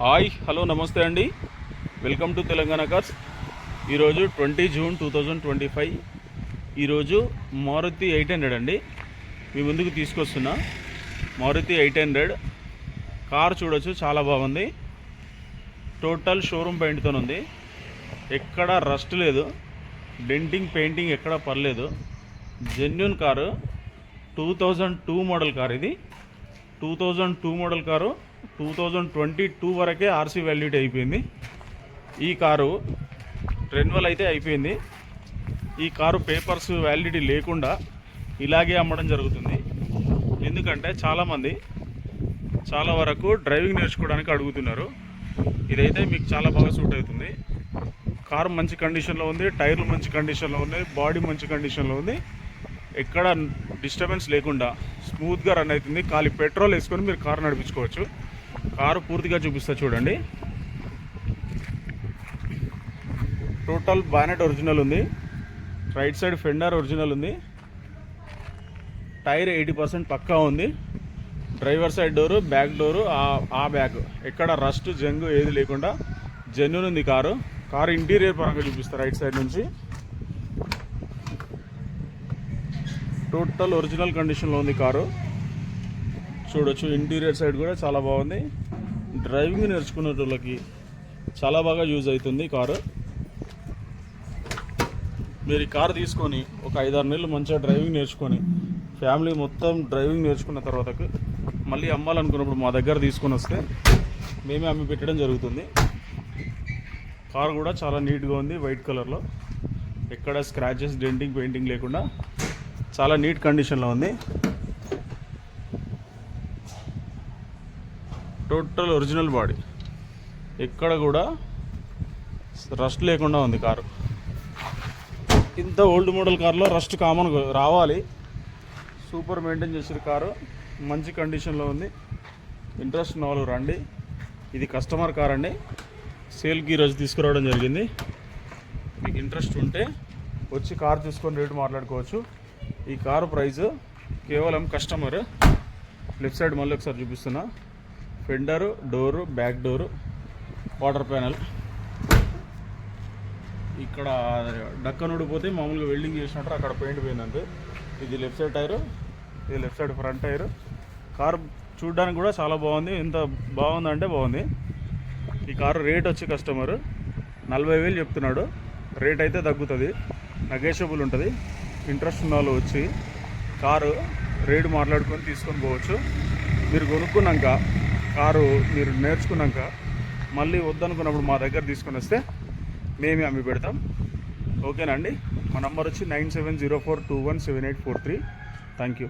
Hi hello నమస్తే అండి. Welcome to Telangana cars. ఈరోజు 20 జూన్ 2025. ఈరోజు మారుతి 800 అండి మీ ముందుకు తీసుకొస్తున్నా. మారుతి 800 కార్ చూడొచ్చు, చాలా బాగుంది. టోటల్ షోరూమ్ పెయింట్తో ఉంది. ఎక్కడ రస్ట్ లేదు, డెంటింగ్ పెయింటింగ్ ఎక్కడ పర్లేదు. Genuine car. 2002 model car. ఇది 2002 మోడల్ కారు. 2022 వరకే ఆర్సీ వ్యాలిడిటీ అయిపోయింది. ఈ కారు రెన్యువల్ అయితే అయిపోయింది. ఈ కారు పేపర్స్ వ్యాలిడిటీ లేకుండా ఇలాగే అమ్మడం జరుగుతుంది. ఎందుకంటే చాలామంది చాలా వరకు డ్రైవింగ్ నేర్చుకోవడానికి అడుగుతున్నారు. ఇదైతే మీకు చాలా బాగా సూట్ అవుతుంది. కారు మంచి కండిషన్లో ఉంది, టైర్లు మంచి కండిషన్లో ఉన్నాయి, బాడీ మంచి కండిషన్లో ఉంది. ఎక్కడ డిస్టర్బెన్స్ లేకుండా స్మూత్గా రన్ అవుతుంది. ఖాళీ పెట్రోల్ వేసుకొని మీరు కారు నడిపించుకోవచ్చు. కారు పూర్తిగా చూపిస్తా చూడండి. టోటల్ బానెట్ ఒరిజినల్ ఉంది. రైట్ సైడ్ ఫెండర్ ఒరిజినల్ ఉంది. టైర్ 80% పక్కా ఉంది. Driver side door, back door, ఆ బ్యాగ్ ఎక్కడ రస్ట్ జంగు ఏది లేకుండా జెన్యూన్ ఉంది కారు. కారు ఇంటీరియర్ పరంగా చూపిస్తా. రైట్ సైడ్ నుంచి టోటల్ ఒరిజినల్ కండిషన్లో ఉంది కారు. చూడొచ్చు, ఇంటీరియర్ సైడ్ కూడా చాలా బాగుంది. డ్రైవింగ్ నేర్చుకునే వాళ్ళకి చాలా బాగా యూజ్ అవుతుంది కారు. మీరు ఈ కారు తీసుకొని ఒక 5-6 నెలలు మంచిగా డ్రైవింగ్ నేర్చుకొని ఫ్యామిలీ మొత్తం డ్రైవింగ్ నేర్చుకున్న తర్వాతకు మళ్ళీ అమ్మాలనుకున్నప్పుడు మా దగ్గర తీసుకొని వస్తే మేమే అమ్మి పెట్టడం జరుగుతుంది. కారు కూడా చాలా నీట్గా ఉంది. వైట్ కలర్లో ఎక్కడ స్క్రాచెస్, డెంటింగ్, పెయింటింగ్ లేకుండా చాలా నీట్ కండిషన్లో ఉంది. టోటల్ ఒరిజినల్ బాడీ, ఎక్కడ కూడా రస్ట్ లేకుండా ఉంది కారు. ఇంత ఓల్డ్ మోడల్ కార్లో రస్ట్ కామన్ రావాలి. సూపర్ మెయింటైన్ చేసిన కారు, మంచి కండిషన్లో ఉంది. ఇంట్రెస్ట్ ఉన్న వాళ్ళు రండి. ఇది కస్టమర్ కార్ అండి. సేల్కి ఈరోజు తీసుకురావడం జరిగింది. మీకు ఇంట్రెస్ట్ ఉంటే వచ్చి కార్ చూసుకొని రేటు మాట్లాడుకోవచ్చు. ఈ కారు ప్రైస్ కేవలం కస్టమర్. లెఫ్ట్ సైడ్ మళ్ళీ ఒకసారి చూపిస్తున్నా. ఫెండరు, door, back door, water panel. ఇక్కడ డక్కన్ ఊడిపోతే మామూలుగా వెల్డింగ్ చేసినట్టు అక్కడ పెయింట్ పోయిందంటే. ఇది లెఫ్ట్ సైడ్ టైరు, ఇది left side front tyre. Car చూడడానికి కూడా చాలా బాగుంది. ఎంత బాగుందంటే బాగుంది. ఈ కారు రేట్ వచ్చి కస్టమర్ 40,000 చెప్తున్నాడు. రేట్ అయితే తగ్గుతుంది, నెగోషియబుల్ ఉంటుంది. ఇంట్రెస్ట్ ఉన్న వాళ్ళు వచ్చి కారు రేటు మాట్లాడుకొని తీసుకొని పోవచ్చు. మీరు కొనుక్కున్నాక కారు మీరు నేర్చుకున్నాక మళ్ళీ వద్దనుకున్నప్పుడు మా దగ్గర తీసుకొని వస్తే మేమే అమ్మి పెడతాం. ఓకేనా అండి. మా నంబర్ వచ్చి 9704217843. Thank you.